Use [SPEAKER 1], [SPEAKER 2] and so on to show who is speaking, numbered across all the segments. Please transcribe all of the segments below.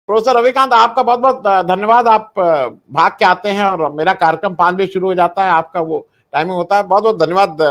[SPEAKER 1] Professor Ravikant, आपका बहुत बहुत धन्यवाद। आप भाग के आते हैं और मेरा कार्यक्रम 5 बजे शुरू हो जाता है, आपका वो टाइमिंग होता है। बहुत बहुत धन्यवाद।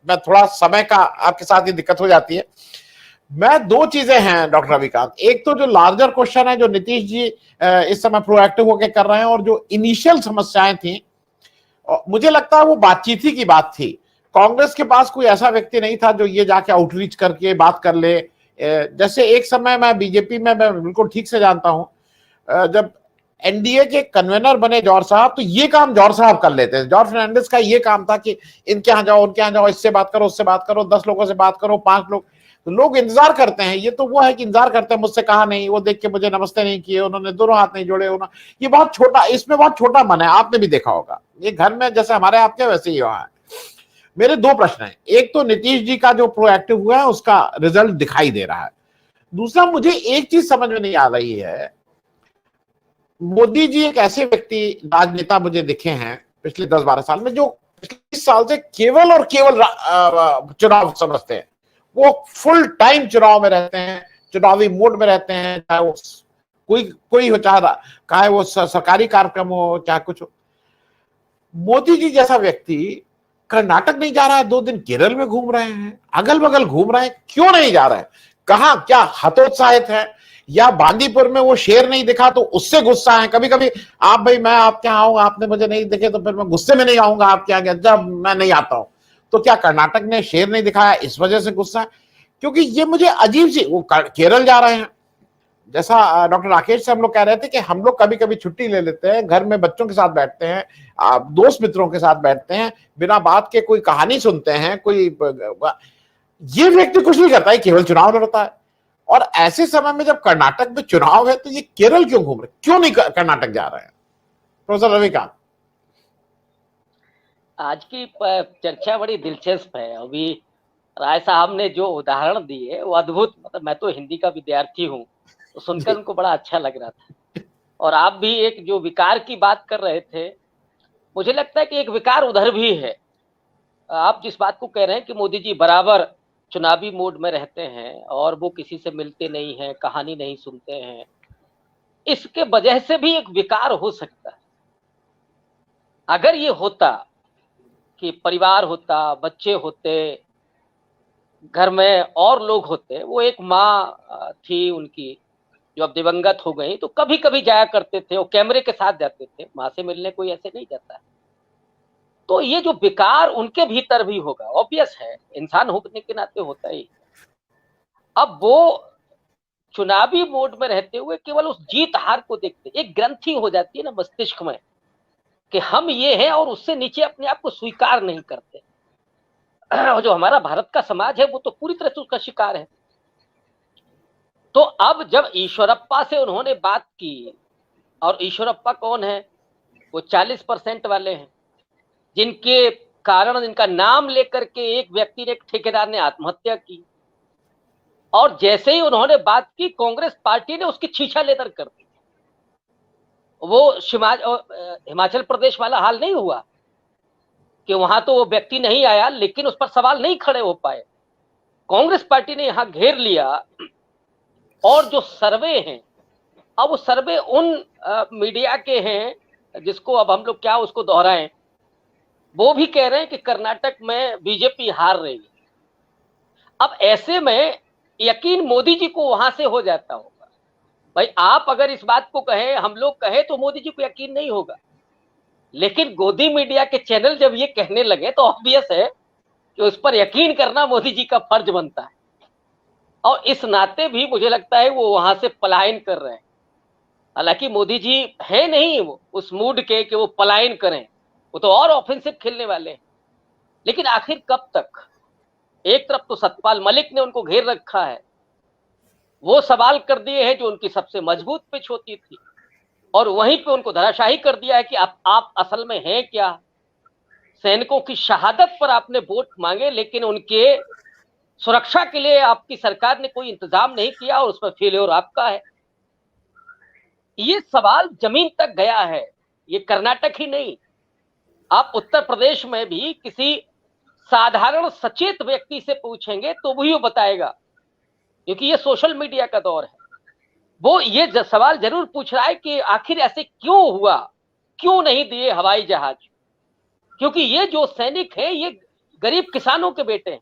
[SPEAKER 1] मैं थोड़ा समय का आपके साथ ये दिक्कत हो जाती है। मैं दो चीजें हैं डॉक्टर रविकांत, एक तो जो लार्जर क्वेश्चन है जो नीतीश जी इस समय प्रोएक्टिव होकर कर रहे हैं, और जो इनिशियल समस्याएं थी, मुझे लगता है वो बातचीत ही की बात थी। कांग्रेस के पास कोई ऐसा व्यक्ति नहीं था जो ये जाके आउटरीच करके बात कर ले। जैसे एक समय मैं बीजेपी में, मैं बिल्कुल ठीक से जानता हूं, जब एनडीए के कन्वेनर बने जौहर साहब, तो ये काम जौहर साहब कर लेते थे। जॉर्ज फर्नांडिस का ये काम था कि इनके यहाँ जाओ, उनके यहाँ जाओ, इससे बात करो, उससे बात करो, 10 लोगों से बात करो, 5 लोग। तो लोग इंतजार करते हैं, ये तो वो है कि इंतजार करते हैं, मुझसे कहा नहीं, वो देख के मुझे नमस्ते नहीं किए, उन्होंने दोनों हाथ नहीं जोड़े, उन्होंने, ये बहुत छोटा, इसमें बहुत छोटा मन है। आपने भी देखा होगा, ये घर में जैसे हमारे आपके वैसे ही वहां है। मेरे दो प्रश्न हैं, एक तो नीतीश जी का जो प्रोएक्टिव हुआ है उसका रिजल्ट दिखाई दे रहा है। दूसरा, मुझे एक चीज समझ में नहीं आ रही है, मोदी जी एक ऐसे व्यक्ति, राजनेता मुझे दिखे हैं पिछले 10-12 साल में, जो पिछले 20 साल से केवल और केवल चुनाव समझते हैं। वो फुल टाइम चुनाव में रहते हैं, चुनावी मूड में रहते हैं, चाहे वो कोई हो, चाहे वो सरकारी कार्यक्रम हो, चाहे कुछ हो। मोदी जी जैसा व्यक्ति कर्नाटक नहीं जा रहा है, 2 दिन केरल में घूम रहे हैं, अगल बगल घूम रहे हैं, क्यों नहीं जा रहे हैं? कहां, क्या हतोत्साहित है, या बांदीपुर में वो शेर नहीं दिखा तो उससे गुस्सा है? कभी कभी आप, भाई मैं आपके यहाँ आऊंगा, आपने मुझे नहीं दिखे तो फिर मैं गुस्से में नहीं आऊंगा आपके यहाँ, जब मैं नहीं आता हूं तो क्या कर्नाटक ने शेर नहीं दिखाया, इस वजह से गुस्सा है? क्योंकि ये मुझे अजीब सी, वो केरल जा रहे हैं, जैसा डॉक्टर राकेश से हम लोग कह रहे थे कि हम लोग कभी कभी छुट्टी ले लेते हैं, घर में बच्चों के साथ बैठते हैं, दोस्त मित्रों के साथ बैठते हैं, बिना बात के कोई कहानी सुनते हैं, कोई, ये व्यक्ति कुछ नहीं करता है, केवल चुनाव लड़ता है। और ऐसे समय में जब कर्नाटक में चुनाव है तो ये केरल क्यों घूम रहे, क्यों नहीं कर्नाटक जा रहे हैं? प्रोफेसर रविकांत,
[SPEAKER 2] आज की चर्चा बड़ी दिलचस्प है। अभी राय साहब ने जो उदाहरण दिए वो अद्भुत, मतलब मैं तो हिंदी का विद्यार्थी हूँ, तो सुनकर उनको बड़ा अच्छा लग रहा था। और आप भी एक जो विकार की बात कर रहे थे, मुझे लगता है कि एक विकार उधर भी है। आप जिस बात को कह रहे हैं कि मोदी जी बराबर चुनावी मूड में रहते हैं और वो किसी से मिलते नहीं हैं, कहानी नहीं सुनते हैं, इसके वजह से भी एक विकार हो सकता है। अगर ये होता कि परिवार होता, बच्चे होते, घर में और लोग होते, वो एक माँ थी उनकी जो अब दिवंगत हो गई, तो कभी कभी जाया करते थे, वो कैमरे के साथ जाते थे, माँ से मिलने कोई ऐसे नहीं जाता है। तो ये जो विकार उनके भीतर भी होगा, ऑब्वियस है, इंसान होने के नाते होता ही। अब वो चुनावी मोड में रहते हुए केवल उस जीत हार को देखते, एक ग्रंथि हो जाती है ना मस्तिष्क में कि हम ये हैं, और उससे नीचे अपने आप को स्वीकार नहीं करते। जो हमारा भारत का समाज है वो तो पूरी तरह से उसका शिकार है। तो अब जब ईश्वरप्पा से उन्होंने बात की, और ईश्वरप्पा कौन है? वो 40% वाले हैं जिनके कारण, जिनका नाम लेकर के एक व्यक्ति ने, एक ठेकेदार ने आत्महत्या की, और जैसे ही उन्होंने बात की कांग्रेस पार्टी ने उसकी छीछा लेकर कर दी। वो हिमाचल प्रदेश वाला हाल नहीं हुआ कि वहां तो वो व्यक्ति नहीं आया लेकिन उस पर सवाल नहीं खड़े हो पाए। कांग्रेस पार्टी ने यहां घेर लिया। और जो सर्वे हैं, अब वो सर्वे उन मीडिया के हैं जिसको अब हम लोग क्या उसको दोहराएं, वो भी कह रहे हैं कि कर्नाटक में बीजेपी हार रही है। अब ऐसे में यकीन मोदी जी को वहां से हो जाता होगा। भाई आप अगर इस बात को कहें, हम लोग कहें, तो मोदी जी को यकीन नहीं होगा, लेकिन गोदी मीडिया के चैनल जब ये कहने लगे तो ऑब्वियस है कि उस पर यकीन करना मोदी जी का फर्ज बनता है। और इस नाते भी मुझे लगता है वो वहां से पलायन कर रहे हैं। हालांकि मोदी जी है नहीं वो उस मूड के कि वो पलायन करें, वो तो और ऑफेंसिव खेलने वाले हैं। लेकिन आखिर कब तक? एक तरफ तो सतपाल मलिक ने उनको घेर रखा है, वो सवाल कर दिए हैं जो उनकी सबसे मजबूत पिच होती थी, और वहीं पे उनको धराशाही कर दिया है कि आप असल में हैं क्या। सैनिकों की शहादत पर आपने वोट मांगे, लेकिन उनके सुरक्षा के लिए आपकी सरकार ने कोई इंतजाम नहीं किया, और उसमें फेल्योर आपका है। ये सवाल जमीन तक गया है। ये कर्नाटक ही नहीं, आप उत्तर प्रदेश में भी किसी साधारण सचेत व्यक्ति से पूछेंगे तो भी वो बताएगा, क्योंकि ये सोशल मीडिया का दौर है। वो ये सवाल जरूर पूछ रहा है कि आखिर ऐसे क्यों हुआ, क्यों नहीं दिए हवाई जहाज, क्योंकि ये जो सैनिक हैं ये गरीब किसानों के बेटे हैं,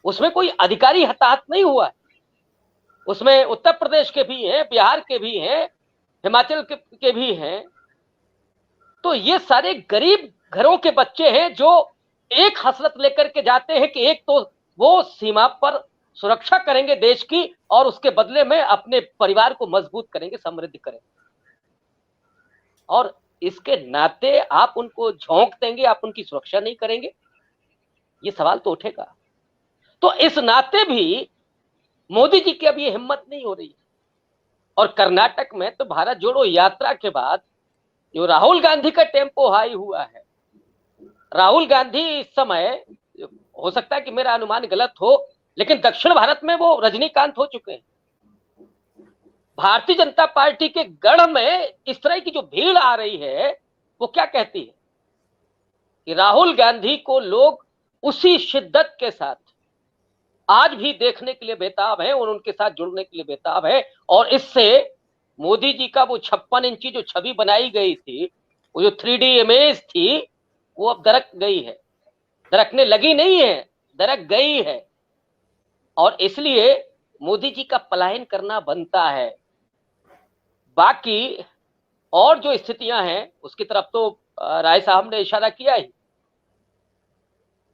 [SPEAKER 2] उसमें कोई अधिकारी हताहत नहीं हुआ है, उसमें उत्तर प्रदेश के भी हैं, बिहार के भी हैं, हिमाचल के भी हैं। तो ये सारे गरीब घरों के बच्चे हैं जो एक हसरत लेकर के जाते हैं कि एक तो वो सीमा पर सुरक्षा करेंगे देश की, और उसके बदले में अपने परिवार को मजबूत करेंगे, समृद्ध करेंगे। और इसके नाते आप उनको झोंक देंगे, आप उनकी सुरक्षा नहीं करेंगे, ये सवाल तो उठेगा। तो इस नाते भी मोदी जी की अब ये हिम्मत नहीं हो रही है। और कर्नाटक में तो भारत जोड़ो यात्रा के बाद जो राहुल गांधी का टेम्पो हाई हुआ है, राहुल गांधी इस समय, हो सकता है कि मेरा अनुमान गलत हो, लेकिन दक्षिण भारत में वो रजनीकांत हो चुके हैं। भारतीय जनता पार्टी के गढ़ में इस तरह की जो भीड़ आ रही है, वो क्या कहती है कि राहुल गांधी को लोग उसी शिद्दत के साथ आज भी देखने के लिए बेताब है और उनके साथ जुड़ने के लिए बेताब है। और इससे मोदी जी का वो 56 इंची जो छवि बनाई गई थी, वो जो 3D इमेज थी, वो अब दरक गई है, दरकने लगी नहीं है, दरक गई है। और इसलिए मोदी जी का पलायन करना बनता है। बाकी और जो स्थितियां हैं उसकी तरफ तो राय साहब ने इशारा किया ही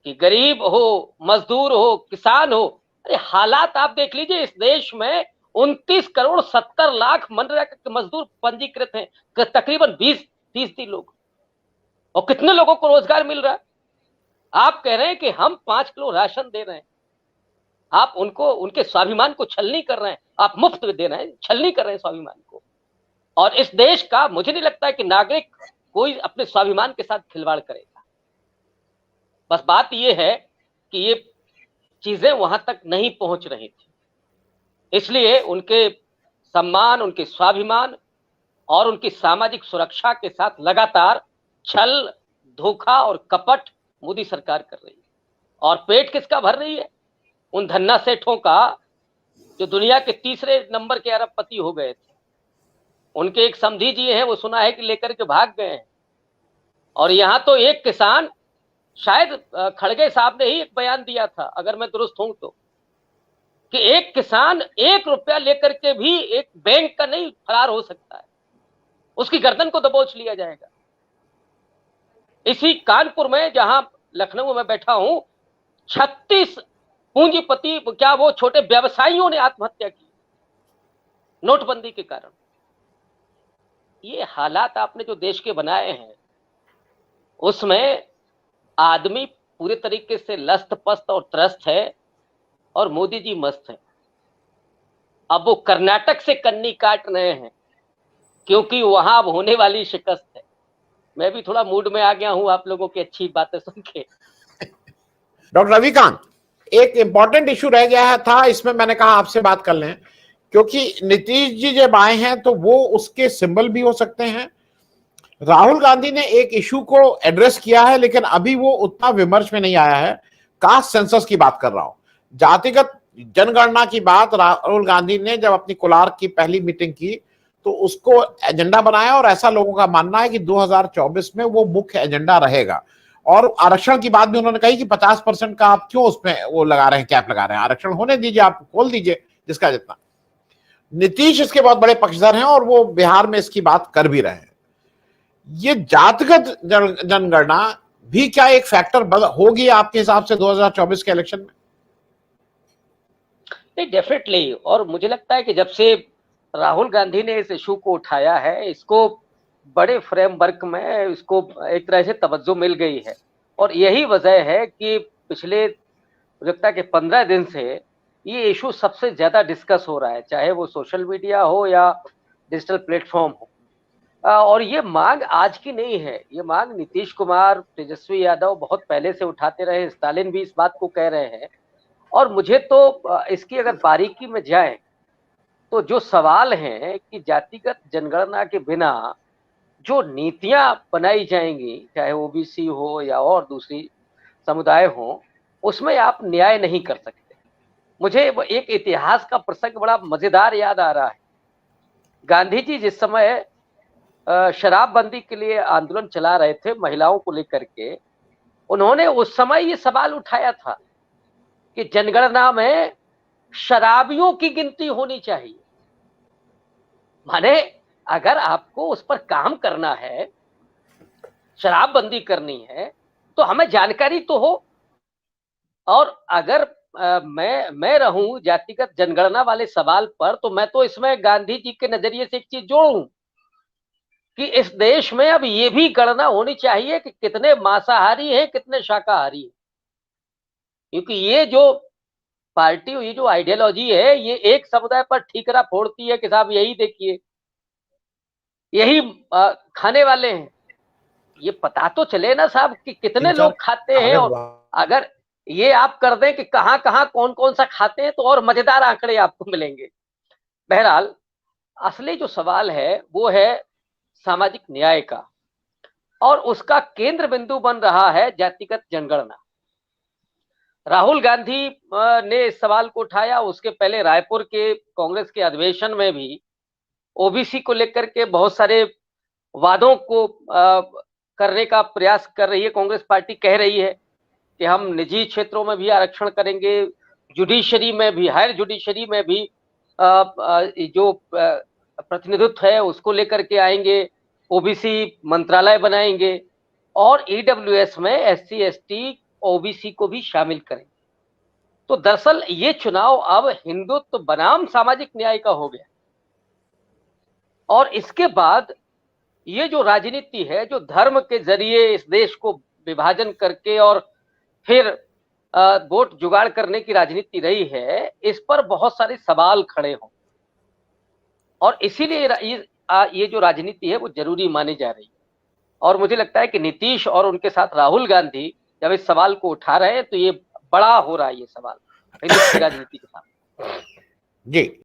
[SPEAKER 2] कि गरीब हो, मजदूर हो, किसान हो, अरे हालात आप देख लीजिए। इस देश में 29 करोड़ 70 लाख मनरेगा के मजदूर पंजीकृत हैं, तकरीबन 20-30 लोग, और कितने लोगों को रोजगार मिल रहा है। आप कह रहे हैं कि हम 5 किलो राशन दे रहे हैं, आप उनको, उनके स्वाभिमान को छलनी कर रहे हैं, आप मुफ्त दे रहे हैं, छलनी कर रहे हैं स्वाभिमान को। और इस देश का मुझे नहीं लगता है कि नागरिक कोई अपने स्वाभिमान के साथ खिलवाड़ करेगा। बस बात यह है कि ये चीजें वहां तक नहीं पहुंच रही थी, इसलिए उनके सम्मान, उनके स्वाभिमान और उनकी सामाजिक सुरक्षा के साथ लगातार छल, धोखा और कपट मोदी सरकार कर रही है। और पेट किसका भर रही है? उन धन्ना सेठों का जो दुनिया के तीसरे नंबर के अरबपति हो गए थे। उनके एक समधी जी हैं, वो सुना है कि लेकर के भाग गए हैं। और यहां तो एक किसान, शायद खड़गे साहब ने ही एक बयान दिया था अगर मैं दुरुस्त हूं तो, कि एक किसान 1 रुपया लेकर के भी एक बैंक का नहीं फरार हो सकता है, उसकी गर्दन को दबोच लिया जाएगा। इसी कानपुर में, जहां लखनऊ में बैठा हूं, 36 पूंजीपति, क्या वो छोटे व्यवसायियों ने आत्महत्या की नोटबंदी के कारण। ये हालात आपने जो देश के बनाए हैं, उसमें आदमी पूरे तरीके से लस्त पस्त और त्रस्त है, और मोदी जी मस्त है। अब वो कर्नाटक से कन्नी काट रहे हैं क्योंकि वहां अब होने वाली शिकस्त है। मैं भी थोड़ा मूड में आ गया हूं आप लोगों की अच्छी बातें सुन के।
[SPEAKER 1] डॉक्टर रविकांत, एक इंपॉर्टेंट इशू रह गया था, इसमें मैंने कहा आपसे बात कर लें, क्योंकि नीतीश जी जब आए हैं तो वो उसके सिंबल भी हो सकते हैं। राहुल गांधी ने एक इशू को एड्रेस किया है, लेकिन अभी वो उतना विमर्श में नहीं आया है। कास्ट सेंसस की बात कर रहा हूं, जातिगत जनगणना की बात राहुल गांधी ने जब अपनी कोलार की पहली मीटिंग की तो उसको एजेंडा बनाया, और ऐसा लोगों का मानना है कि 2024 में वो मुख्य एजेंडा रहेगा। और आरक्षण की बात भी उन्होंने कही कि 50% का आप क्यों उसमें वो लगा रहे हैं, कैप लगा रहे हैं, आरक्षण होने दीजिए, आप खोल दीजिए जिसका जितना। नीतीश इसके बहुत बड़े पक्षधर हैं और वो बिहार में इसकी बात कर भी रहे हैं। ये जातिगत जनगणना भी क्या एक फैक्टर होगी आपके हिसाब से 2024 के इलेक्शन में?
[SPEAKER 2] नहीं, डेफिनेटली। और मुझे लगता है कि जब से राहुल गांधी ने इस इशू को उठाया है, इसको बड़े फ्रेमवर्क में इसको एक तरह से तवज्जो मिल गई है। और यही वजह है कि पिछले, मुझे लगता है कि 15 दिन से ये इशू सबसे ज्यादा डिस्कस हो रहा है, चाहे वो सोशल मीडिया हो या डिजिटल प्लेटफॉर्म हो। और ये मांग आज की नहीं है, ये मांग नीतीश कुमार, तेजस्वी यादव बहुत पहले से उठाते रहे, स्टालिन भी इस बात को कह रहे हैं। और मुझे तो इसकी अगर बारीकी में जाए तो जो सवाल हैं कि जातिगत जनगणना के बिना जो नीतियां बनाई जाएंगी, चाहे ओबीसी हो या और दूसरी समुदाय हो, उसमें आप न्याय नहीं कर सकते। मुझे एक इतिहास का प्रसंग बड़ा मजेदार याद आ रहा है गांधी जी जिस समय शराबबंदी के लिए आंदोलन चला रहे थे महिलाओं को लेकर के, उन्होंने उस समय ये सवाल उठाया था कि जनगणना में शराबियों की गिनती होनी चाहिए। माने अगर आपको उस पर काम करना है, शराबबंदी करनी है, तो हमें जानकारी तो हो। और अगर मैं रहूं जातिगत जनगणना वाले सवाल पर, तो मैं तो इसमें गांधी जी के नजरिए से एक चीज जोड़ूं कि इस देश में अब ये भी गणना होनी चाहिए कि कितने मांसाहारी हैं, कितने शाकाहारी हैं। क्योंकि ये जो पार्टी, ये जो आइडियोलॉजी है, ये एक समुदाय पर ठीकरा फोड़ती है कि साहब यही देखिए, यही खाने वाले हैं। ये पता तो चले ना साहब कि कितने लोग खाते हैं, और अगर ये आप कर दें कि कहां कहां कौन कौन सा खाते हैं, तो और मजेदार आंकड़े आपको मिलेंगे। बहरहाल असली जो सवाल है वो है सामाजिक न्याय का, और उसका केंद्र बिंदु बन रहा है जातिगत जनगणना। राहुल गांधी ने इस सवाल को उठाया। उसके पहले रायपुर के कांग्रेस के अधिवेशन में भी ओबीसी को लेकर के बहुत सारे वादों को करने का प्रयास कर रही है कांग्रेस पार्टी। कह रही है कि हम निजी क्षेत्रों में भी आरक्षण करेंगे, जुडिशरी में भी, हायर जुडिशरी में भी जो प्रतिनिधित्व है उसको लेकर के आएंगे, ओबीसी मंत्रालय बनाएंगे, और ईडब्ल्यूएस में एससी एसटी ओबीसी को भी शामिल करेंगे। तो दरअसल ये चुनाव अब हिंदुत्व बनाम सामाजिक न्याय का हो गया। और इसके बाद ये जो राजनीति है, जो धर्म के जरिए इस देश को विभाजन करके और फिर वोट जुगाड़ करने की राजनीति रही है, इस पर बहुत सारे सवाल खड़े हों, और इसीलिए ये जो राजनीति है वो जरूरी मानी जा रही है। और मुझे लगता है कि नीतीश और उनके साथ राहुल गांधी जब इस सवाल को उठा रहे हैं, तो ये बड़ा हो रहा है ये सवाल हिंदुत्व की राजनीति के साथ।
[SPEAKER 1] जी।